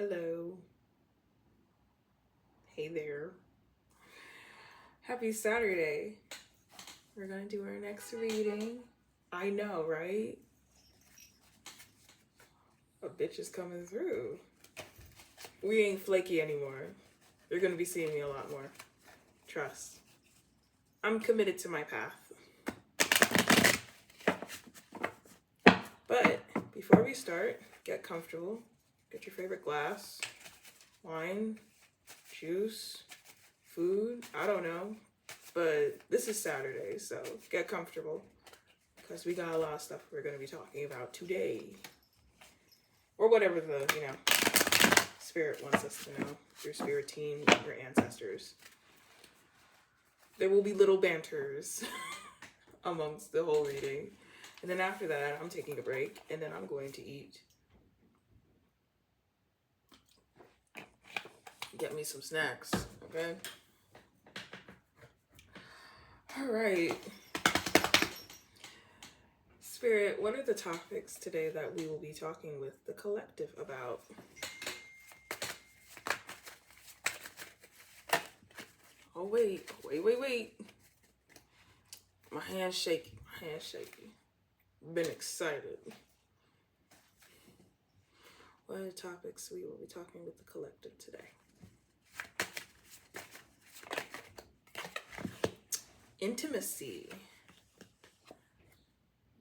Hello. Hey there. Happy Saturday. We're going to do our next reading. I know, right? A bitch is coming through. We ain't flaky anymore. You're going to be seeing me a lot more. Trust. I'm committed to my path. But before we start, get comfortable. Get your favorite glass, wine, juice, food. I don't know. But this is Saturday, so get comfortable. Because we got a lot of stuff we're going to be talking about today. Or whatever the, spirit wants us to know. Your spirit team, your ancestors. There will be little banters amongst the whole reading. And then after that, I'm taking a break. And then I'm going to eat. Get me some snacks, okay? All right. Spirit, what are the topics today that we will be talking with the collective about? Oh, wait. My hand's shaky. Been excited. What are the topics we will be talking with the collective today? Intimacy.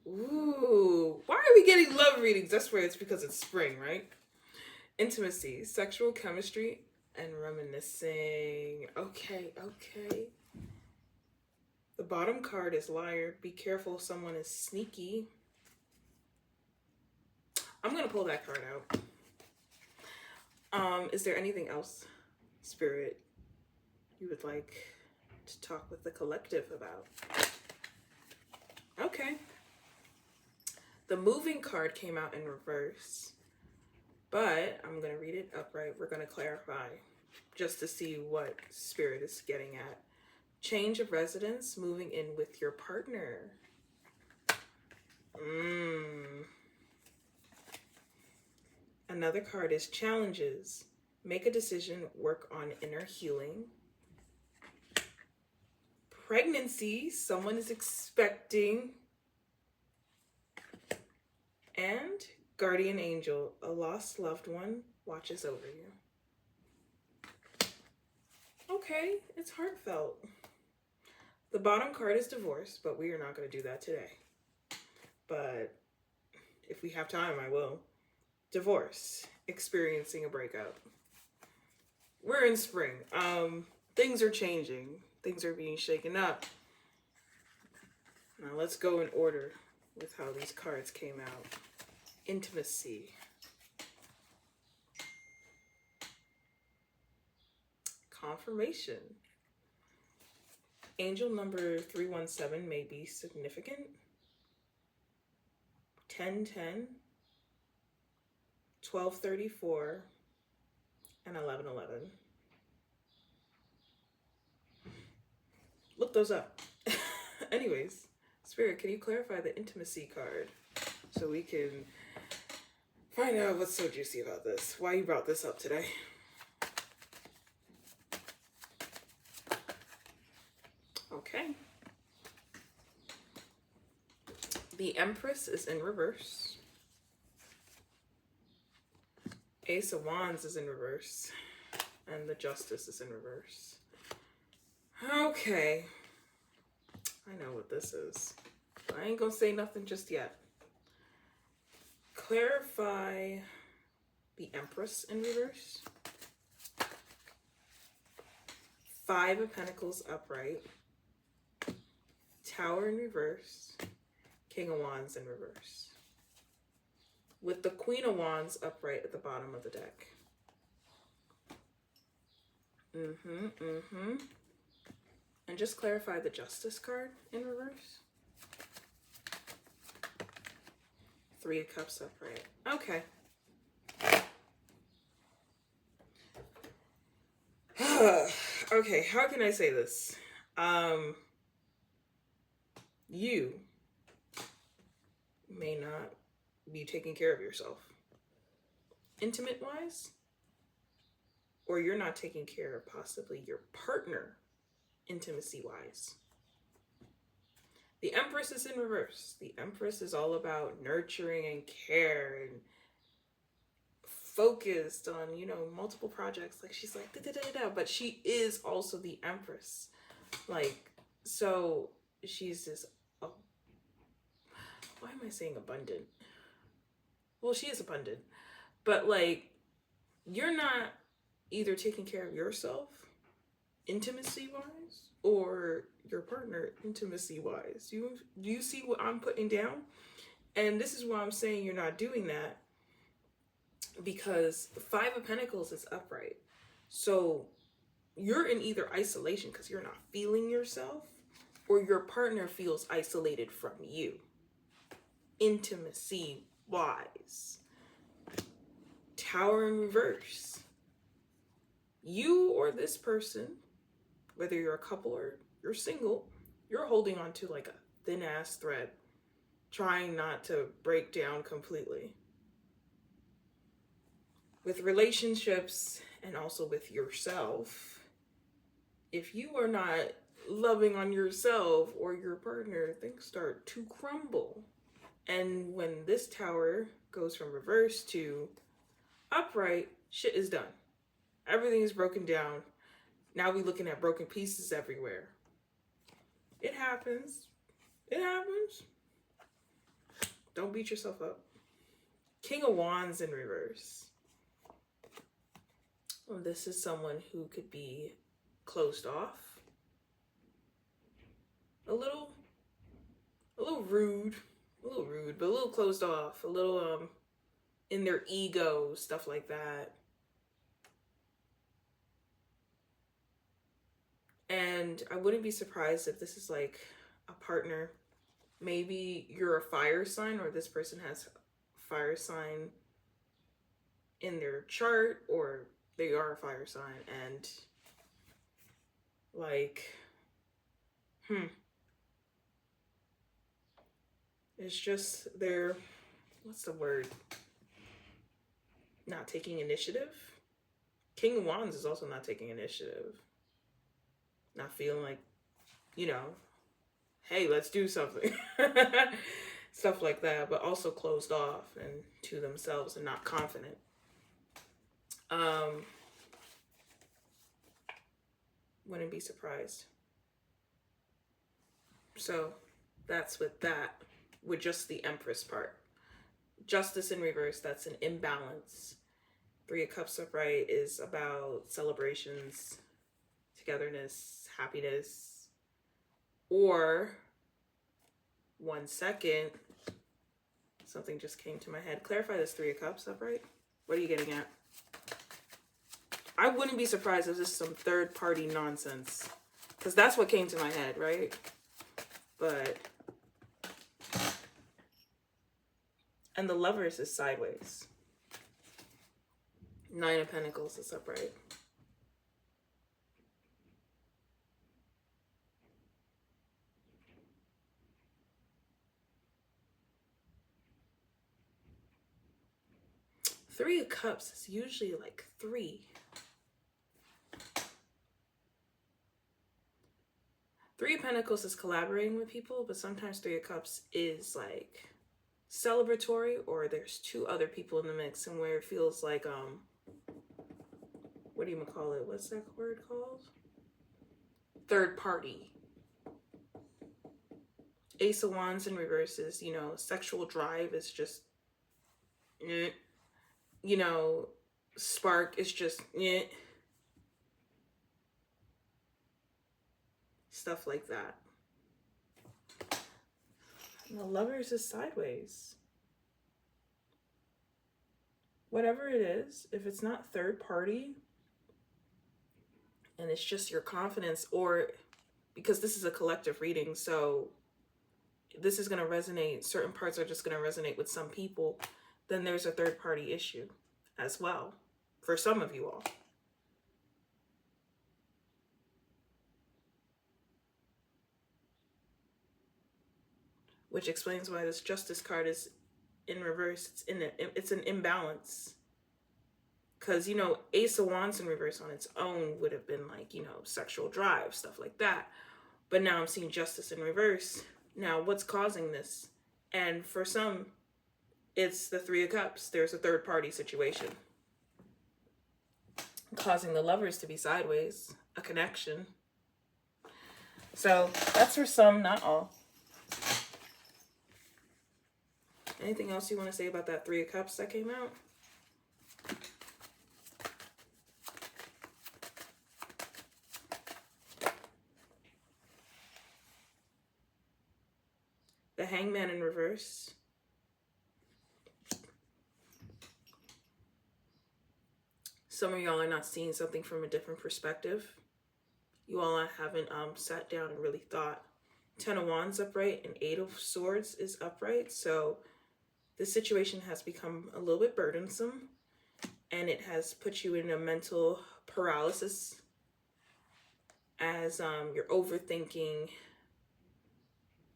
Ooh, why are we getting love readings? I swear it's because it's spring, right? Intimacy, sexual chemistry, and reminiscing. Okay. The bottom card is liar. Be careful, someone is sneaky. I'm gonna pull that card out. Is there anything else, Spirit, you would like to talk with the collective about? Okay. The moving card came out in reverse, but I'm going to read it upright. We're going to clarify just to see what Spirit is getting at. Change of residence, moving in with your partner. Another card is challenges. Make a decision, work on inner healing. Pregnancy, someone is expecting. And guardian angel, a lost loved one watches over you. Okay, it's heartfelt. The bottom card is divorce, but we are not going to do that today. But if we have time, I will. Divorce, experiencing a breakup. We're in spring. Things are changing. Things are being shaken up. Now let's go in order with how these cards came out. Intimacy. Confirmation. Angel number 317 may be significant. 1010, 1234, and 1111. Look those up. Anyways, Spirit, can you clarify the intimacy card so we can find out what's so juicy about this? Why you brought this up today? Okay. The Empress is in reverse. Ace of Wands is in reverse. And the Justice is in reverse. Okay. I know what this is. I ain't gonna say nothing just yet. Clarify the Empress in reverse. 5 of Pentacles upright. Tower in reverse. King of Wands in reverse. With the Queen of Wands upright at the bottom of the deck. And just clarify the Justice card in reverse. 3 of Cups upright. Okay. Okay, how can I say this? You may not be taking care of yourself. Intimate wise, or you're not taking care of possibly your partner intimacy wise. The Empress is in reverse. The Empress is all about nurturing and care and focused on, multiple projects. Like she's like, da, da, da, da, but she is also the Empress. Like, so she's this, why am I saying abundant? Well, she is abundant, but like, you're not either taking care of yourself intimacy wise or your partner intimacy wise. Do you see what I'm putting down? And this is why I'm saying you're not doing that, because the Five of Pentacles is upright. So you're in either isolation because you're not feeling yourself, or your partner feels isolated from you intimacy wise. Tower in reverse. You or this person, whether you're a couple or you're single, you're holding on to like a thin ass thread, trying not to break down completely. With relationships and also with yourself, if you are not loving on yourself or your partner, things start to crumble. And when this tower goes from reverse to upright, shit is done. Everything is broken down. Now we're looking at broken pieces everywhere. It happens. It happens. Don't beat yourself up. King of Wands in reverse. Well, this is someone who could be closed off. A little rude, but a little closed off, a little in their ego, stuff like that. And I wouldn't be surprised if this is like a partner. Maybe you're a fire sign, or this person has fire sign in their chart, or they are a fire sign, and like, it's just they're, what's the word? Not taking initiative. King of Wands is also not taking initiative. Not feeling like, hey, let's do something. Stuff like that, but also closed off and to themselves and not confident. Wouldn't be surprised. So that's with that, with just the Empress part. Justice in reverse, that's an imbalance. Three of Cups upright is about celebrations, togetherness, happiness. Or, 1 second, something just came to my head. Clarify this Three of Cups upright. What are you getting at? I wouldn't be surprised if this is some third party nonsense, because that's what came to my head, right? But, and the Lovers is sideways. 9 of Pentacles is upright. Three of Cups is usually like 3. 3 of Pentacles is collaborating with people, but sometimes 3 of Cups is like celebratory, or there's 2 other people in the mix, and where it feels like, what do you call it? What's that word called? Third party. Ace of Wands in reverse is, sexual drive is just, spark is just, stuff like that. And the Lovers is sideways. Whatever it is, if it's not third party, and it's just your confidence, or because this is a collective reading, so this is going to resonate, certain parts are just going to resonate with some people, then there's a third party issue as well for some of you all. Which explains why this Justice card is in reverse. It's an imbalance. Because, you know, Ace of Wands in reverse on its own would have been like, you know, sexual drive, stuff like that. But now I'm seeing Justice in reverse. Now, what's causing this? And for some, it's the Three of Cups. There's a third party situation causing the Lovers to be sideways, a connection. So that's for some, not all. Anything else you want to say about that Three of Cups that came out? The Hangman in reverse. Some of y'all are not seeing something from a different perspective. You all haven't sat down and really thought. Ten of Wands upright and Eight of Swords is upright. So this situation has become a little bit burdensome, and it has put you in a mental paralysis as you're overthinking,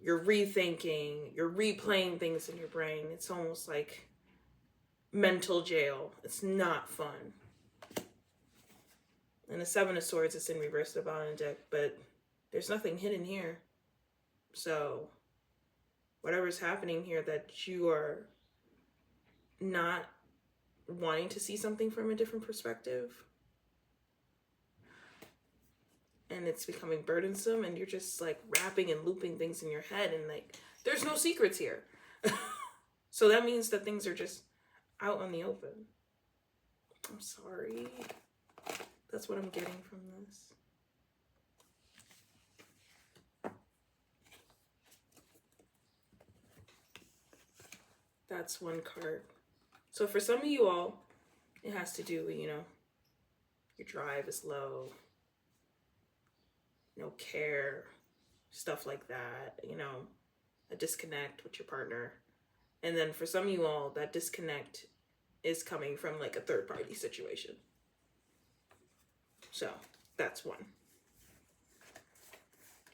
you're rethinking, you're replaying things in your brain. It's almost like mental jail. It's not fun. And the Seven of Swords is in reverse at the bottom of the deck, but there's nothing hidden here. So whatever's happening here that you are not wanting to see something from a different perspective, and it's becoming burdensome, and you're just like wrapping and looping things in your head, and like there's no secrets here. So that means that things are just out in the open. I'm sorry. That's what I'm getting from this. That's one card. So for some of you all, it has to do with, you know, your drive is low, no care, stuff like that, you know, a disconnect with your partner. And then for some of you all, that disconnect is coming from like a third party situation. So that's one.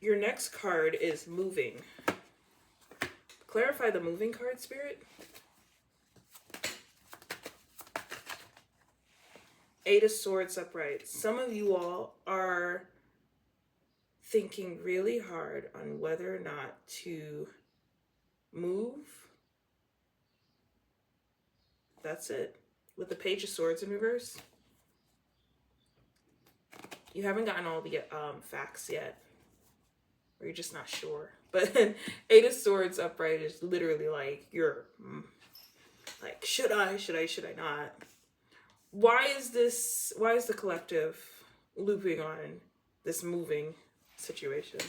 Your next card is moving. Clarify the moving card, Spirit. Eight of Swords upright. Some of you all are thinking really hard on whether or not to move. That's it. With the Page of Swords in reverse, you haven't gotten all the facts yet, or you're just not sure. But Eight of Swords upright is literally like you're like, should I not? Why is the collective looping on this moving situation?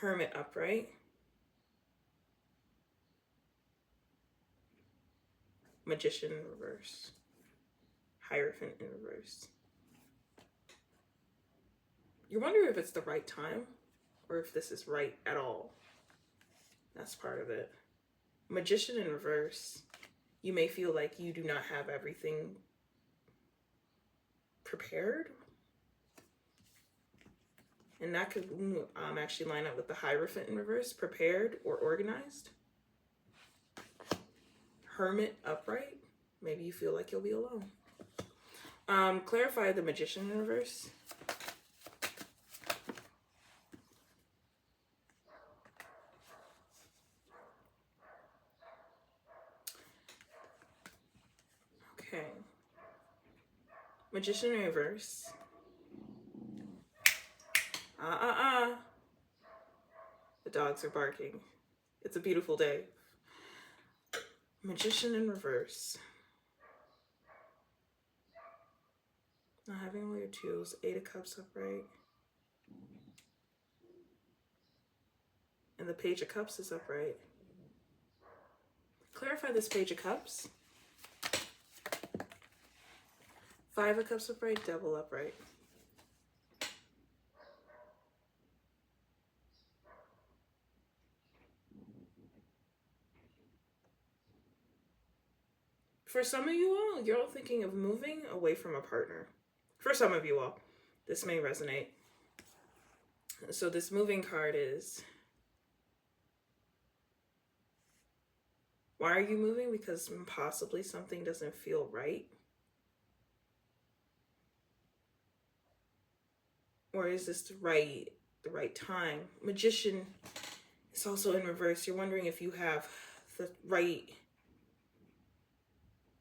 Hermit upright. Magician in reverse. Hierophant in reverse. You wonder if it's the right time or if this is right at all. That's part of it. Magician in reverse. You may feel like you do not have everything prepared. And that could actually line up with the Hierophant in reverse. Prepared or organized. Hermit upright. Maybe you feel like you'll be alone. Clarify the Magician in reverse. Okay. Magician in reverse. The dogs are barking. It's a beautiful day. Magician in reverse. Not having all your tools. Eight of Cups upright. And the Page of Cups is upright. Clarify this Page of Cups. Five of Cups upright, Devil upright. For some of you all, you're all thinking of moving away from a partner. For some of you all, this may resonate. So this moving card is Why are you moving? Because possibly something doesn't feel right. Or is this the right time? Magician is also in reverse. You're wondering if you have the right...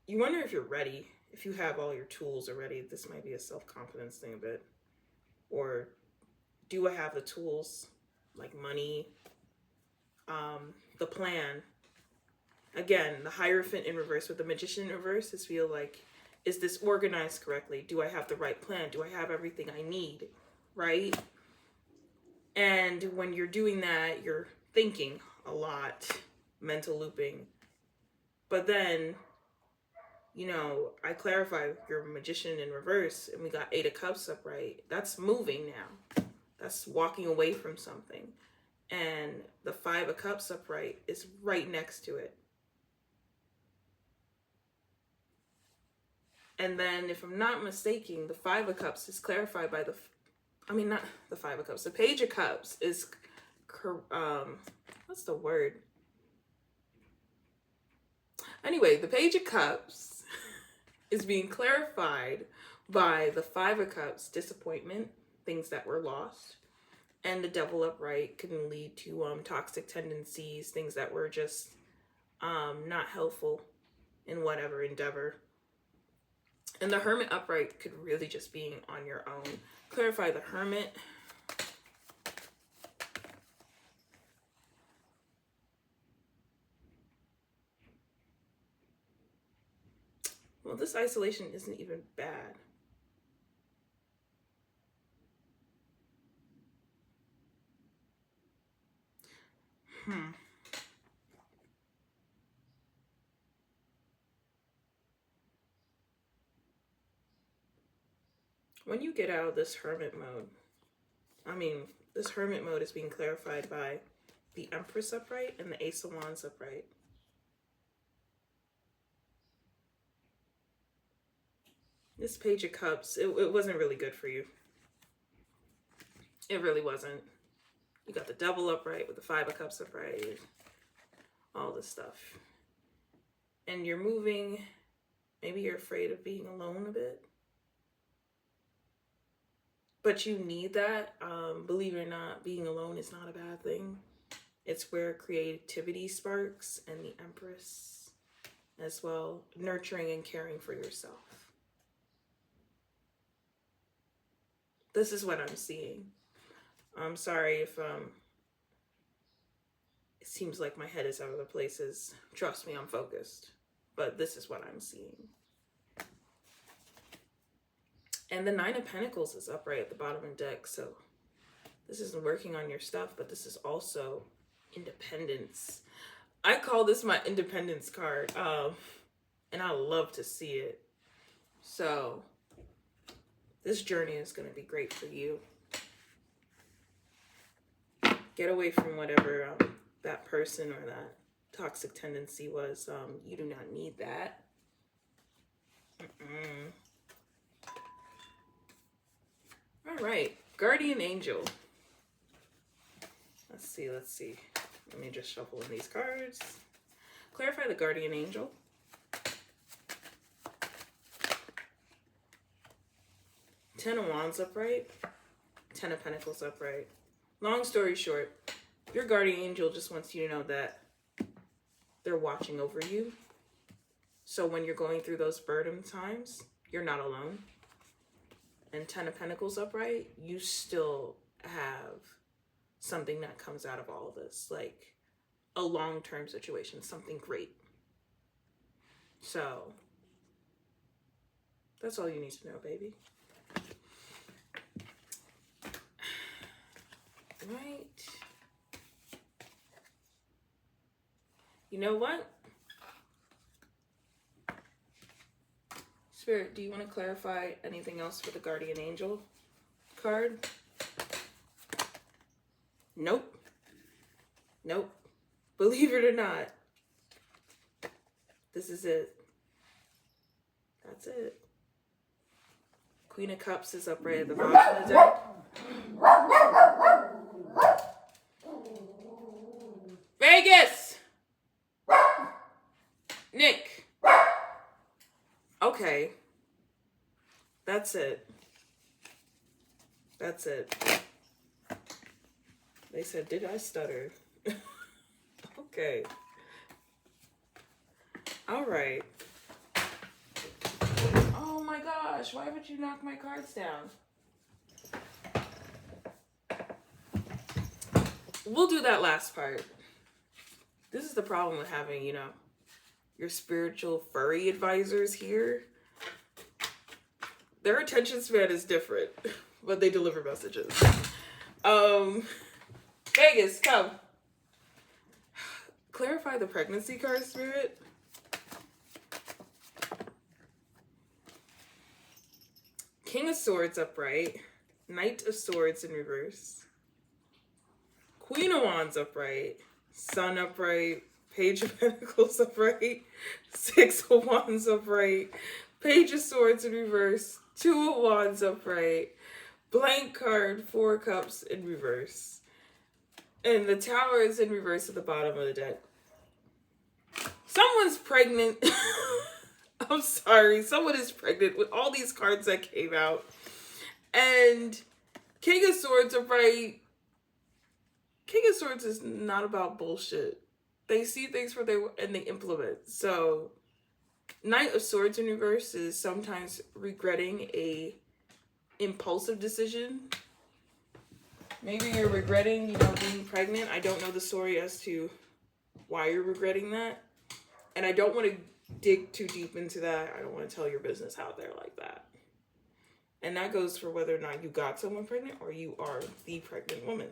You wonder if you're ready. If you have all your tools already. This might be a self-confidence thing a bit. Or do I have the tools? Like money. The plan. Again, the Hierophant in reverse with the Magician in reverse is feel like, is this organized correctly? Do I have the right plan? Do I have everything I need? Right? And when you're doing that, you're thinking a lot, mental looping. But then, you know, I clarify your Magician in reverse and we got 8 of Cups upright. That's moving now. That's walking away from something. And the 5 of Cups upright is right next to it. And then, if I'm not mistaken, the 5 of Cups is clarified by not the 5 of Cups. The Page of Cups is, what's the word? Anyway, the Page of Cups is being clarified by the 5 of Cups, disappointment, things that were lost. And the Devil upright can lead to toxic tendencies, things that were just not helpful in whatever endeavor. And the Hermit upright could really just being on your own. Clarify the Hermit. Well, this isolation isn't even bad. When you get out of this Hermit mode, this Hermit mode is being clarified by the Empress upright and the Ace of Wands upright. This Page of Cups, it wasn't really good for you. It really wasn't. You got the Devil upright with the 5 of Cups upright. All this stuff. And you're moving. Maybe you're afraid of being alone a bit. But you need that. Believe it or not, being alone is not a bad thing. It's where creativity sparks, and the Empress as well. Nurturing and caring for yourself. This is what I'm seeing. I'm sorry if it seems like my head is out of the places. Trust me, I'm focused. But this is what I'm seeing. And the 9 of Pentacles is upright at the bottom of the deck. So this isn't working on your stuff, but this is also independence. I call this my independence card. And I love to see it. So this journey is going to be great for you. Get away from whatever that person or that toxic tendency was. You do not need that. All right, Guardian Angel. Let's see. Let me just shuffle in these cards. Clarify the Guardian Angel. Ten of Wands upright. 10 of Pentacles upright. Long story short, your Guardian Angel just wants you to know that they're watching over you. So when you're going through those burden times, you're not alone. And 10 of Pentacles upright, you still have something that comes out of all of this. Like a long-term situation, something great. So that's all you need to know, baby. Right. You know what? Spirit, do you want to clarify anything else for the Guardian Angel card? Nope. Nope. Believe it or not, this is it. That's it. Queen of Cups is upright at the bottom of the deck. Vegas! Okay. That's it. That's it. They said, did I stutter? Okay. All right. Oh my gosh, why would you knock my cards down? We'll do that last part. This is the problem with having, you know, your spiritual furry advisors here. Their attention span is different, but they deliver messages. Vegas, come. Clarify the pregnancy card, Spirit. King of Swords upright. Knight of Swords in reverse. Queen of Wands upright. Sun upright. Page of Pentacles upright. Six of Wands upright. Page of Swords in reverse. Two of Wands upright. Blank card, Four Cups in reverse. And the Tower is in reverse at the bottom of the deck. Someone's pregnant. I'm sorry. Someone is pregnant with all these cards that came out. And King of Swords upright. King of Swords is not about bullshit. They see things for and they implement. So Knight of Swords in reverse is sometimes regretting a impulsive decision. Maybe you're regretting, you know, being pregnant. I don't know the story as to why you're regretting that. And I don't want to dig too deep into that. I don't want to tell your business out there like that. And that goes for whether or not you got someone pregnant or you are the pregnant woman.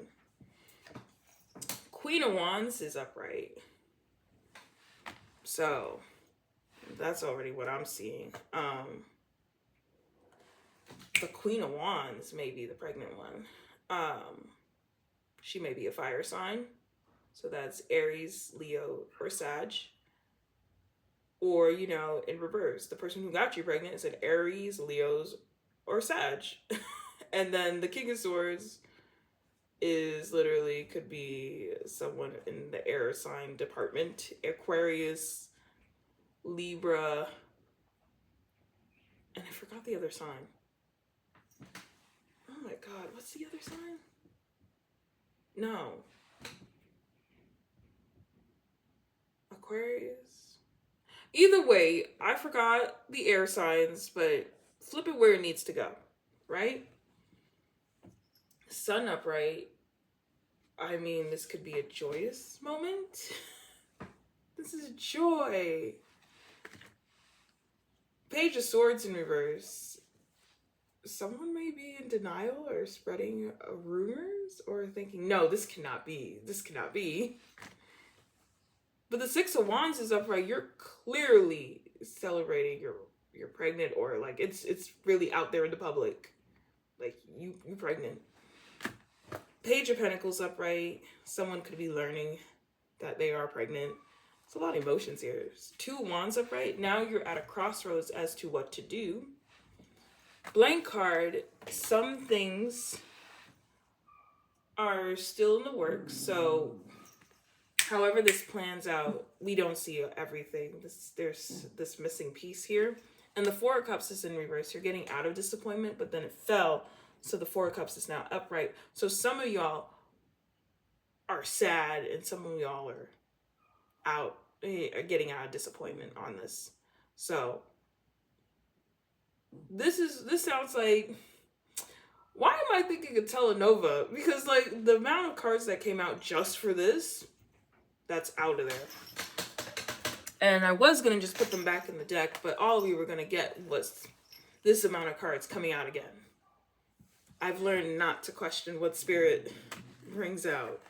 Queen of Wands is upright. So that's already what I'm seeing. The Queen of Wands may be the pregnant one. She may be a fire sign. So that's Aries, Leo, or Sag. Or, you know, in reverse, the person who got you pregnant is an Aries, Leos, or Sag. And then the King of Swords is literally could be someone in the air sign department. Aquarius, Libra, and I forgot the other sign. Oh my God, what's the other sign? No. Aquarius. Either way, I forgot the air signs, but flip it where it needs to go, right? Sun upright. I mean, this could be a joyous moment. This is joy. Page of Swords in reverse. Someone may be in denial or spreading rumors or thinking, no, this cannot be. This cannot be. But the Six of Wands is upright. You're clearly celebrating you're pregnant, or like it's really out there in the public. Like you pregnant. Page of Pentacles upright. Someone could be learning that they are pregnant. It's a lot of emotions here. There's Two Wands upright. Now you're at a crossroads as to what to do. Blank card. Some things are still in the works. So however this plans out, we don't see everything. There's this missing piece here. And the Four of Cups is in reverse. You're getting out of disappointment, but then it fell. So the Four of Cups is now upright. So some of y'all are sad and some of y'all are getting out of disappointment on this. So this sounds like, why am I thinking of Telenova? Because like the amount of cards that came out just for this, that's out of there. And I was going to just put them back in the deck, but all we were going to get was this amount of cards coming out again. I've learned not to question what Spirit brings out.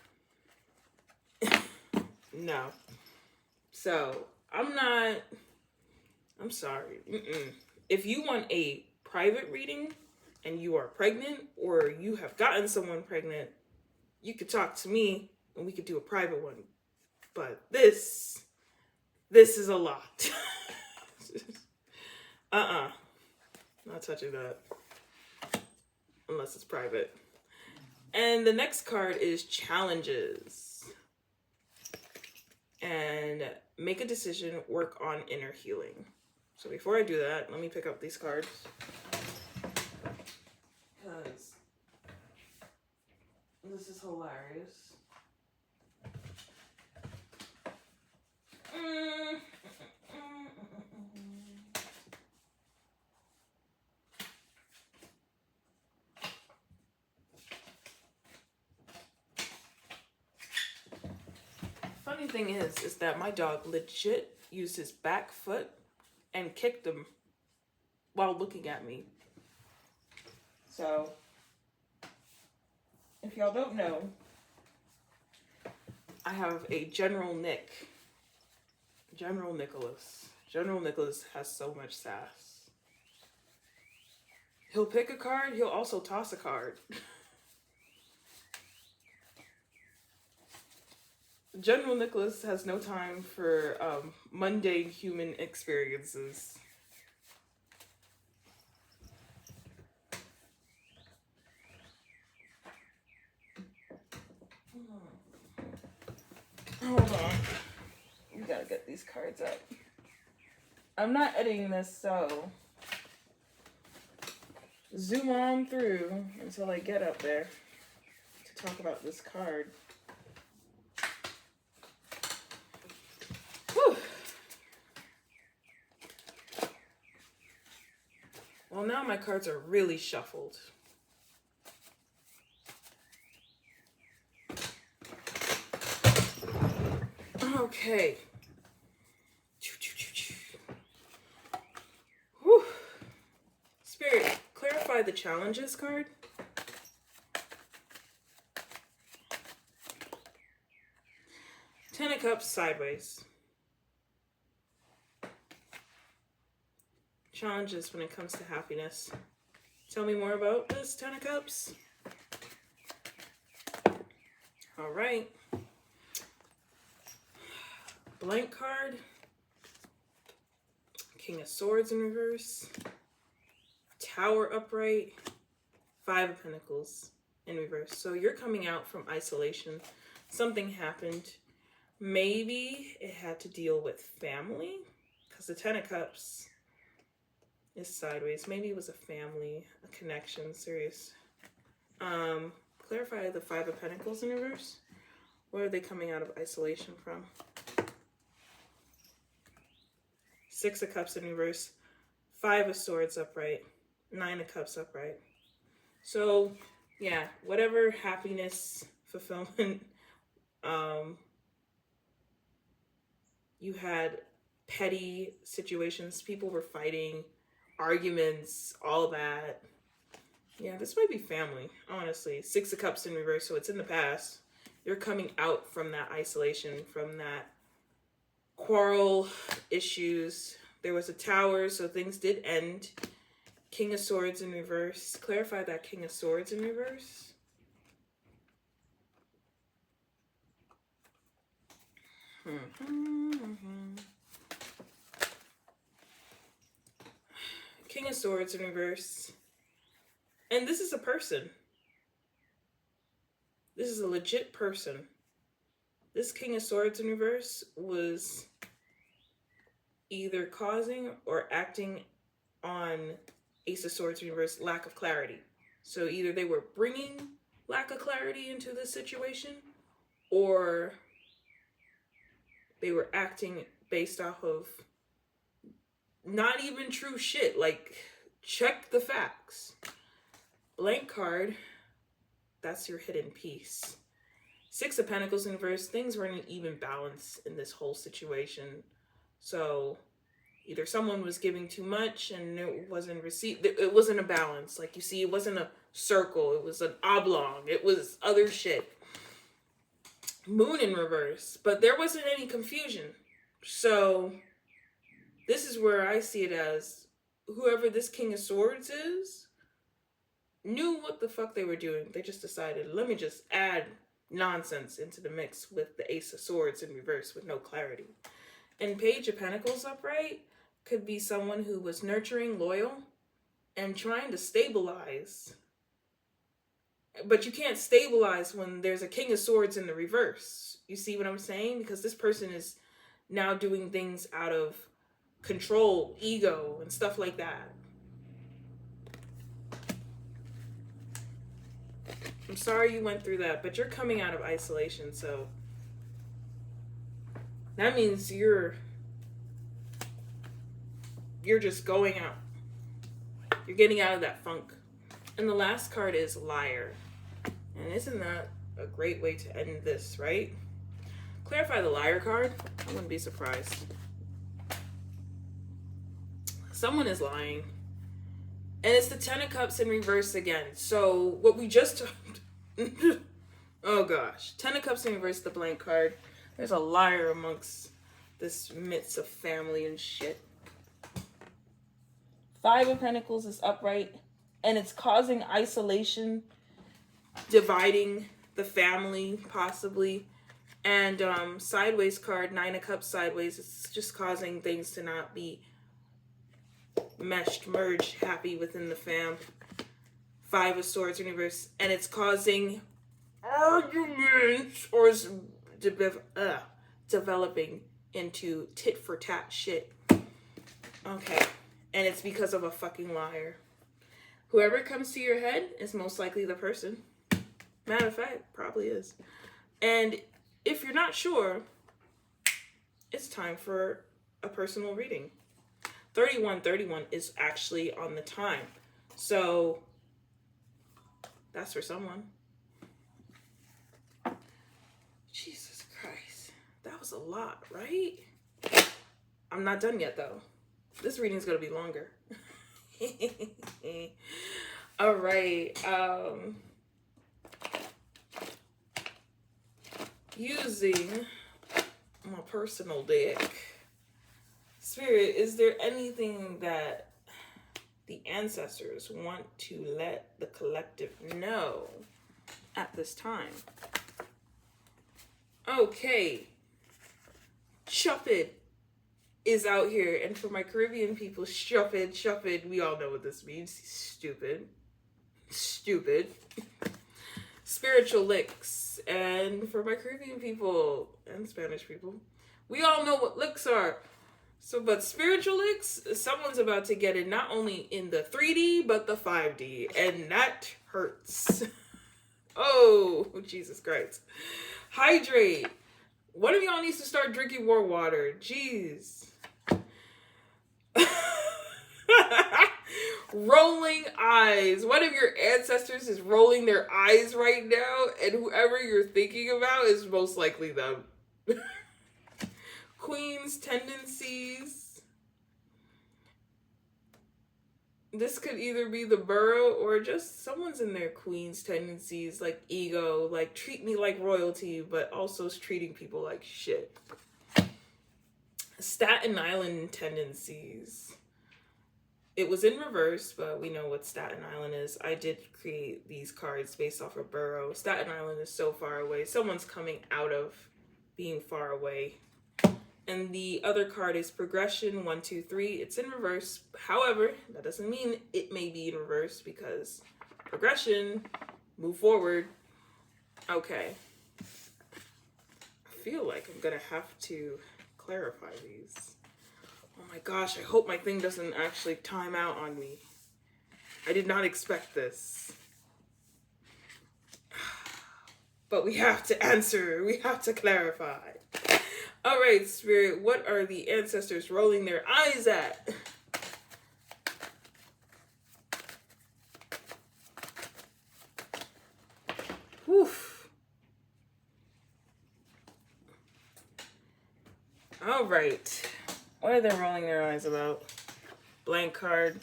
No. So, I'm sorry. If you want a private reading and you are pregnant or you have gotten someone pregnant, you could talk to me and we could do a private one. But this is a lot. Not touching that. Unless it's private. And the next card is Challenges. And make a decision, work on inner healing. So before I do that, let me pick up these cards. Because this is hilarious. Funny thing is that my dog legit used his back foot and kicked him while looking at me. So, if y'all don't know, I have a General Nick. General Nicholas. General Nicholas has so much sass. He'll pick a card, he'll also toss a card. General Nicholas has no time for mundane human experiences. Hold on. We gotta get these cards up. I'm not editing this, so zoom on through until I get up there to talk about this card. Whew. Well, now my cards are really shuffled. Okay. Whew. Spirit, clarify the challenges card. Ten of Cups sideways. Challenges when it comes to happiness. Tell me more about this Ten of Cups. All right. Blank card. King of Swords in reverse. Tower upright. Five of Pentacles in reverse. So you're coming out from isolation. Something happened. Maybe it had to deal with family. Because the Ten of Cups is sideways. Maybe it was a family, a connection, serious. Clarify the Five of Pentacles in reverse. Where are they coming out of isolation from? Six of Cups in reverse, Five of Swords upright, Nine of Cups upright. So, yeah, whatever happiness, fulfillment, you had petty situations, people were fighting, arguments, all that. Yeah, this might be family, honestly. Six of Cups in reverse, so it's in the past. You're coming out from that isolation, from that quarrel, issues. There was a tower, so things did end. King of Swords in reverse. Clarify that King of Swords in reverse. King of Swords in reverse. And this is a person. This is a legit person. This King of Swords in reverse was either causing or acting on Ace of Swords in reverse lack of clarity. So either they were bringing lack of clarity into this situation, or they were acting based off of not even true shit. Like, check the facts. Blank card, that's your hidden piece. Six of Pentacles in reverse, things were in an even balance in this whole situation. So either someone was giving too much and it wasn't received. It wasn't a balance. Like, you see, it wasn't a circle. It was an oblong. It was other shit. Moon in reverse. But there wasn't any confusion. So this is where I see it as whoever this King of Swords is knew what the fuck they were doing. They just decided, let me just add nonsense into the mix with the Ace of Swords in reverse with no clarity. And Page of Pentacles upright could be someone who was nurturing, loyal, and trying to stabilize. But you can't stabilize when there's a King of Swords in the reverse. You see what I'm saying? Because this person is now doing things out of control, ego, and stuff like that. I'm sorry you went through that, but you're coming out of isolation, so that means you're just going out. You're getting out of that funk. And the last card is Liar. And isn't that a great way to end this, right? Clarify the Liar card. I wouldn't be surprised. Someone is lying. And it's the Ten of Cups in reverse again. So what we just oh gosh. Ten of Cups in reverse, the blank card. There's a liar amongst this midst of family and shit. Five of Pentacles is upright. And it's causing isolation. Dividing the family, possibly. And sideways card, Nine of Cups sideways. It's just causing things to not be meshed, merged, happy within the fam. Five of Swords in reverse, and it's causing arguments or is developing into tit for tat shit. Okay, and it's because of a fucking liar. Whoever comes to your head is most likely the person. Matter of fact, probably is. And if you're not sure, it's time for a personal reading. 3131 is actually on the time. So that's for someone. Jesus Christ. That was a lot, right? I'm not done yet, though. This reading is going to be longer. All right. Using my personal deck. Spirit, is there anything that the ancestors want to let the collective know at this time? Okay. Shupid is out here. And for my Caribbean people, Shupid, we all know what this means. Stupid. Spiritual licks. And for my Caribbean people and Spanish people, we all know what licks are. So, but spiritual licks, someone's about to get it not only in the 3D, but the 5D. And that hurts. Oh, Jesus Christ. Hydrate. One of y'all needs to start drinking more water. Jeez. Rolling eyes. One of your ancestors is rolling their eyes right now, and whoever you're thinking about is most likely them. Queen's tendencies. This could either be the burrow or just someone's in their queen's tendencies, like ego, like treat me like royalty, but also treating people like shit. Staten Island tendencies. It was in reverse, but we know what Staten Island is. I did create these cards based off of burrow. Staten Island is so far away. Someone's coming out of being far away. And the other card is progression, 1, 2, 3. It's in reverse. However, that doesn't mean it may be in reverse because progression, move forward. Okay. I feel like I'm going to have to clarify these. Oh my gosh, I hope my thing doesn't actually time out on me. I did not expect this. But we have to answer. We have to clarify. All right, Spirit, what are the ancestors rolling their eyes at? Woof. All right. What are they rolling their eyes about? Blank card.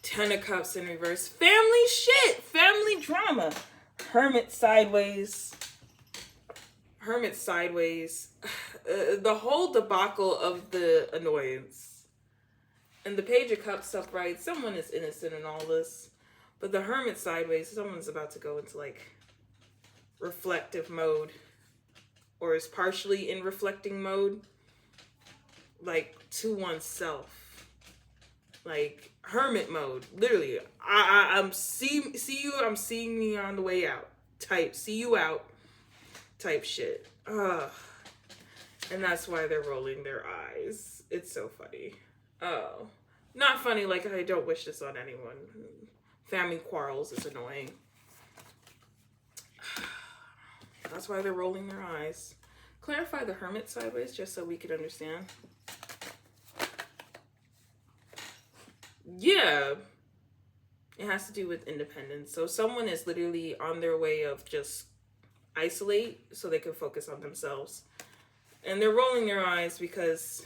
Ten of Cups in reverse. Family shit. Family drama. Hermit sideways. Hermit sideways. The whole debacle of the annoyance. And the Page of Cups upright. Someone is innocent in all this. But the Hermit sideways, someone's about to go into like reflective mode. Or is partially in reflecting mode. Like to oneself. Like hermit mode. Literally. I'm see you, I'm seeing me on the way out. Type see you out. Type shit. And that's why they're rolling their eyes. It's so funny. Oh. Not funny, like I don't wish this on anyone. Family quarrels is annoying. That's why they're rolling their eyes. Clarify the Hermit sideways just so we could understand. Yeah. It has to do with independence. So someone is literally on their way of just isolate so they can focus on themselves. And they're rolling their eyes because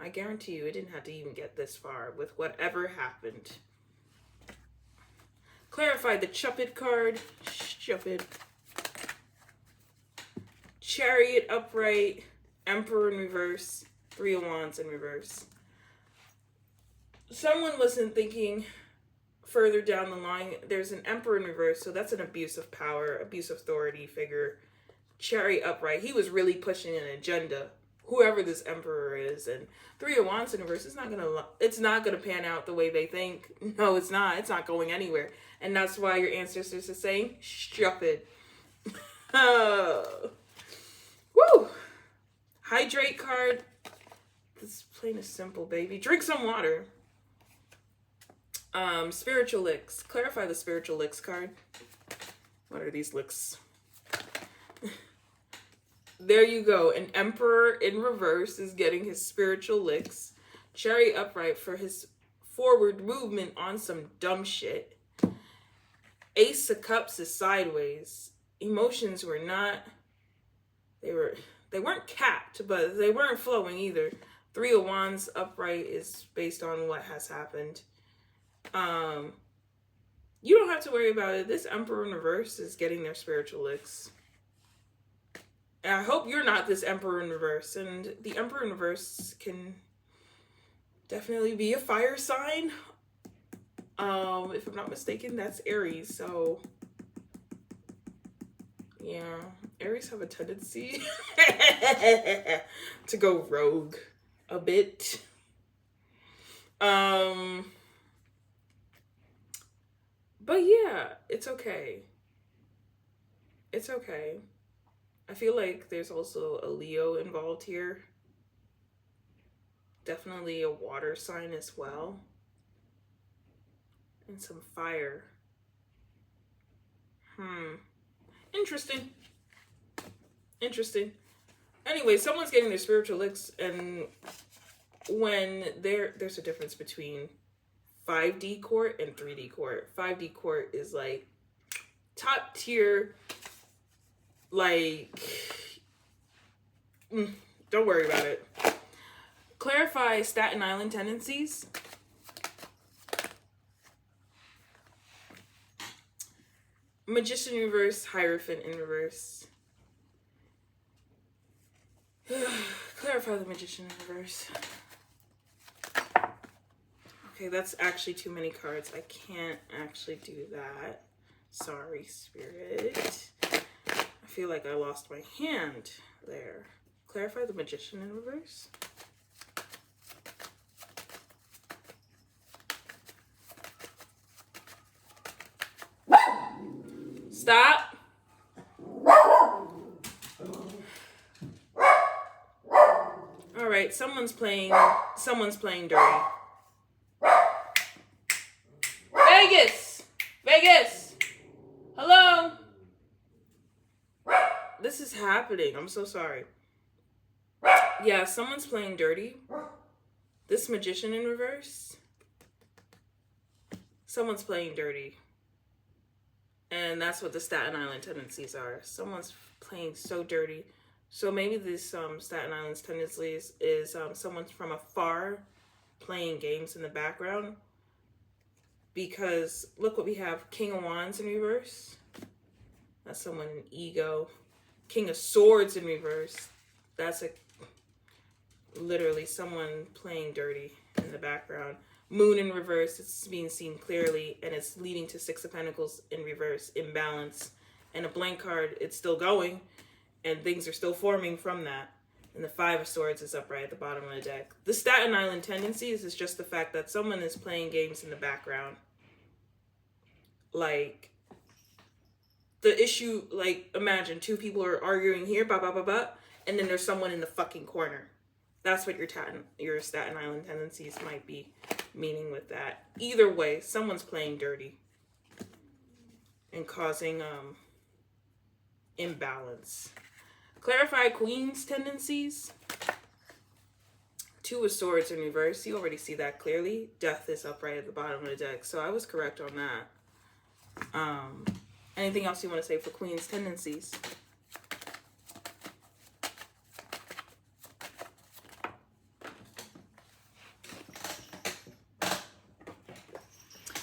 I guarantee you it didn't have to even get this far with whatever happened. Clarify the Cupid card. Cupid. Chariot upright. Emperor in reverse. Three of Wands in reverse. Someone wasn't thinking further down the line. There's an Emperor in reverse, so that's an abuse of power, abuse of authority figure. Chariot upright. He was really pushing an agenda, whoever this Emperor is. And Three of Wands in reverse, it's not gonna pan out the way they think. No, it's not. It's not going anywhere. And that's why your ancestors are saying, stupid. Woo! Hydrate card. This plain is simple, baby. Drink some water. Spiritual licks. Clarify the spiritual licks card. What are these licks? There you go. An Emperor in reverse is getting his spiritual licks. Chariot upright for his forward movement on some dumb shit. Ace of Cups is sideways. Emotions were not... They weren't capped, but they weren't flowing either. Three of Wands upright is based on what has happened. You don't have to worry about it. This Emperor in reverse is getting their spiritual licks. And I hope you're not this Emperor in reverse. And the Emperor in reverse can definitely be a fire sign. If I'm not mistaken, that's Aries. So, yeah. Aries have a tendency to go rogue a bit. But yeah, it's okay. It's okay. I feel like there's also a Leo involved here. Definitely a water sign as well. And some fire. Interesting. Interesting. Anyway, someone's getting their spiritual licks, and when there's a difference between 5D court and 3D court. 5D court is like top tier, like, don't worry about it. Clarify Staten Island tendencies. Magician in reverse, Hierophant in reverse. Clarify the Magician in reverse. Okay, that's actually too many cards. I can't actually do that. Sorry, Spirit. I feel like I lost my hand there. Clarify the Magician in reverse. Stop. All right, someone's playing dirty. Vegas. Hello. This is happening. I'm so sorry. Yeah, someone's playing dirty. This Magician in reverse. Someone's playing dirty. And that's what the Staten Island tendencies are. Someone's playing so dirty. So maybe this Staten Island's tendencies is someone from afar playing games in the background. Because look what we have. King of Wands in reverse. That's someone in ego. King of Swords in reverse. That's literally someone playing dirty in the background. Moon in reverse, it's being seen clearly, and it's leading to Six of Pentacles in reverse, imbalance. And a blank card, it's still going, and things are still forming from that. And the Five of Swords is upright at the bottom of the deck. The Staten Island tendencies is just the fact that someone is playing games in the background. Like, the issue, like, imagine two people are arguing here, blah, blah, blah, blah, and then there's someone in the fucking corner. That's what your Staten Island tendencies might be meaning with that. Either way, someone's playing dirty and causing imbalance. Clarify Queen's tendencies. Two of Swords in reverse. You already see that clearly. Death is upright at the bottom of the deck. So I was correct on that. Anything else you want to say for Queen's tendencies?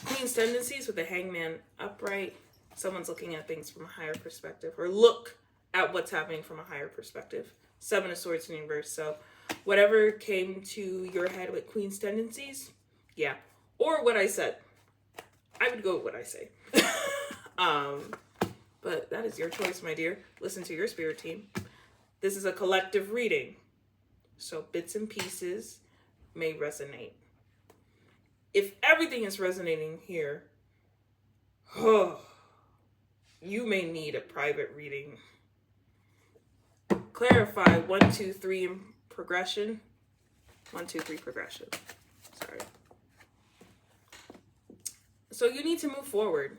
Queen's tendencies with the Hangman upright. Someone's looking at things from a higher perspective, or look at what's happening from a higher perspective. Seven of Swords in reverse. So whatever came to your head with Queen's tendencies, yeah. Or what I said. I would go with what I say. But that is your choice, my dear. Listen to your spirit team. This is a collective reading, so bits and pieces may resonate. If everything is resonating here, you may need a private reading. Clarify 1, 2, 3 in progression. 1, 2, 3 progression. Sorry. So you need to move forward.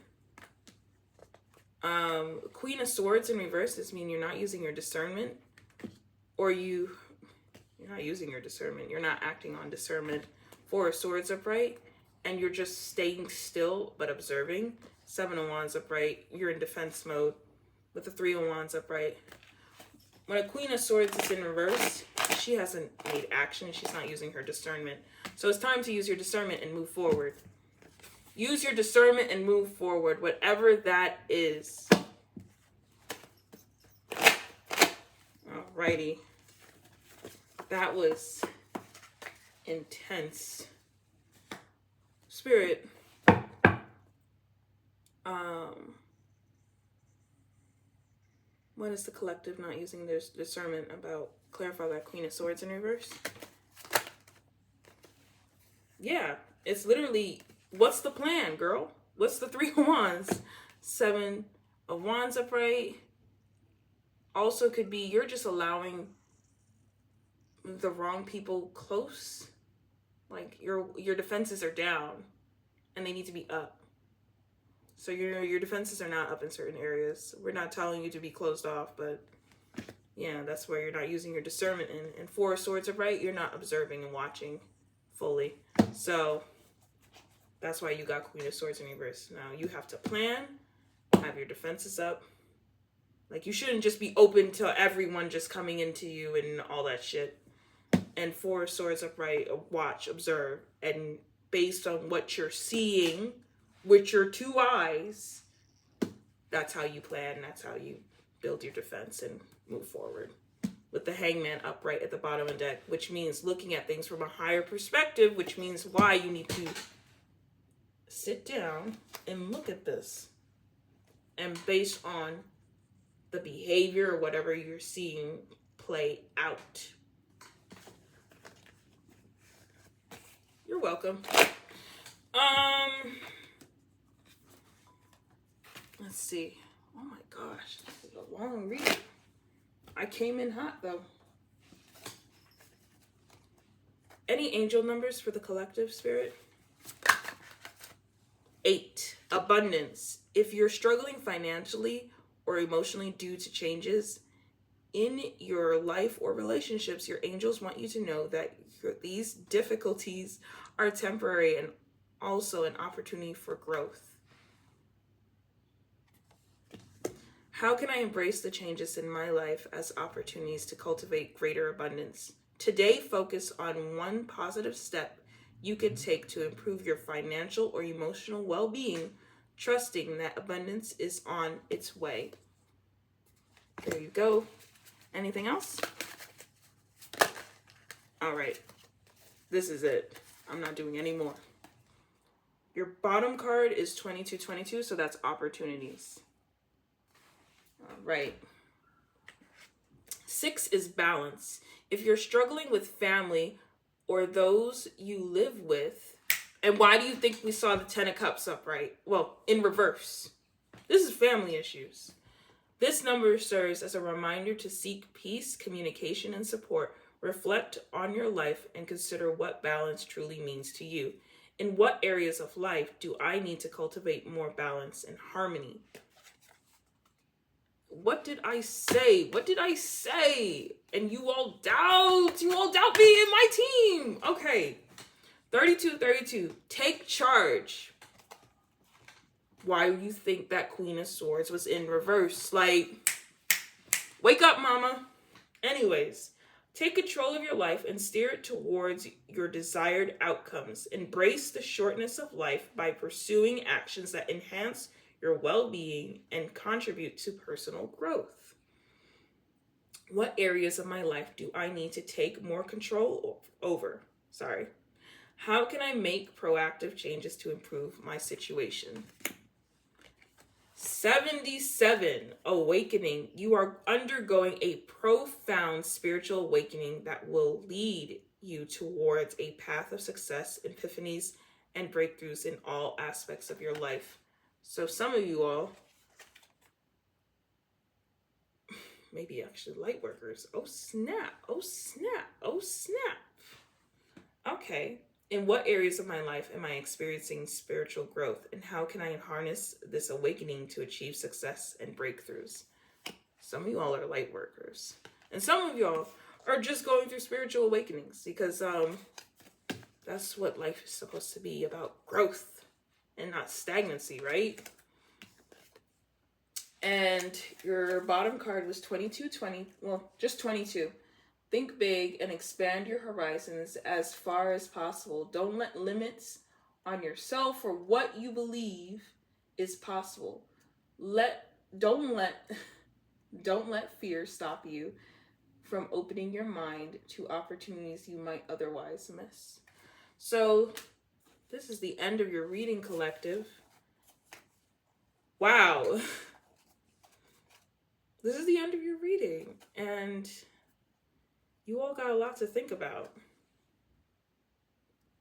Queen of Swords in reverse. This means you're not using your discernment, or you're not using your discernment. You're not acting on discernment. Four of Swords upright, and you're just staying still but observing. Seven of Wands upright. You're in defense mode with the Three of Wands upright. When a Queen of Swords is in reverse, she hasn't made action. She's not using her discernment. So it's time to use your discernment and move forward. Use your discernment and move forward, whatever that is. Alrighty. That was intense. Spirit. What is the collective not using their discernment about? Clarify that Queen of Swords in reverse. Yeah, it's literally, what's the plan, girl? What's the Three of Wands? Seven of Wands upright. Also could be you're just allowing the wrong people close. Like your defenses are down and they need to be up. So your defenses are not up in certain areas. We're not telling you to be closed off, but yeah, that's where you're not using your discernment in. And Four of Swords upright, you're not observing and watching fully. So that's why you got Queen of Swords in reverse. Now you have to plan, have your defenses up. Like, you shouldn't just be open to everyone just coming into you and all that shit. And Four of Swords upright, watch, observe, and based on what you're seeing with your two eyes, that's how you plan, that's how you build your defense and move forward. With the Hangman upright at the bottom of the deck, which means looking at things from a higher perspective, which means why you need to sit down and look at this. And based on the behavior or whatever you're seeing play out. You're welcome. Let's see. Oh my gosh, this is a long read. I came in hot though. Any angel numbers for the collective, Spirit? 8, abundance. If you're struggling financially or emotionally due to changes in your life or relationships, your angels want you to know that these difficulties are temporary and also an opportunity for growth. How can I embrace the changes in my life as opportunities to cultivate greater abundance? Today, focus on one positive step you could take to improve your financial or emotional well-being, trusting that abundance is on its way. There you go. Anything else? All right. This is it. I'm not doing any more. Your bottom card is 2222, so that's opportunities. All right. 6 is balance. If you're struggling with family or those you live with, and why do you think we saw the 10 of Cups upright? Well, in reverse. This is family issues. This number serves as a reminder to seek peace, communication, and support. Reflect on your life and consider what balance truly means to you. In what areas of life do I need to cultivate more balance and harmony? What did I say? What did I say? And you all doubt. You all doubt me and my team. Okay. 32. Take charge. Why do you think that Queen of Swords was in reverse? Like, wake up, mama. Anyways, take control of your life and steer it towards your desired outcomes. Embrace the shortness of life by pursuing actions that enhance your well-being and contribute to personal growth. What areas of my life do I need to take more control over? How can I make proactive changes to improve my situation? 77, awakening. You are undergoing a profound spiritual awakening that will lead you towards a path of success, epiphanies, and breakthroughs in all aspects of your life. So some of you all, maybe actually light workers. Oh snap. Okay. In what areas of my life am I experiencing spiritual growth, and how can I harness this awakening to achieve success and breakthroughs? Some of you all are light workers, and some of y'all are just going through spiritual awakenings because that's what life is supposed to be about, growth and not stagnancy, right? And your bottom card was 2220. Well, just 22. Think big and expand your horizons as far as possible. Don't let limits on yourself or what you believe is possible. Don't let fear stop you from opening your mind to opportunities you might otherwise miss. So, this is the end of your reading, collective. Wow. This is the end of your reading, and you all got a lot to think about.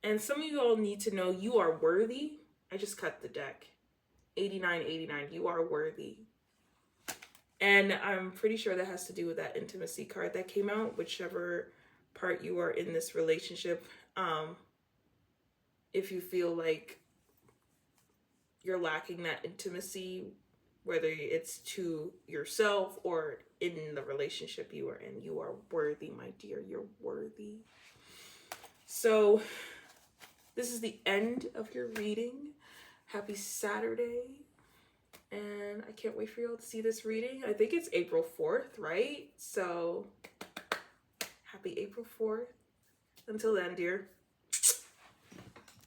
And some of you all need to know you are worthy. I just cut the deck. 89. You are worthy. And I'm pretty sure that has to do with that intimacy card that came out, whichever part you are in this relationship. If you feel like you're lacking that intimacy, whether it's to yourself or in the relationship you are in, you are worthy, my dear. You're worthy. So this is the end of your reading. Happy Saturday. And I can't wait for you all to see this reading. I think it's April 4th, right? So happy April 4th. Until then, dear.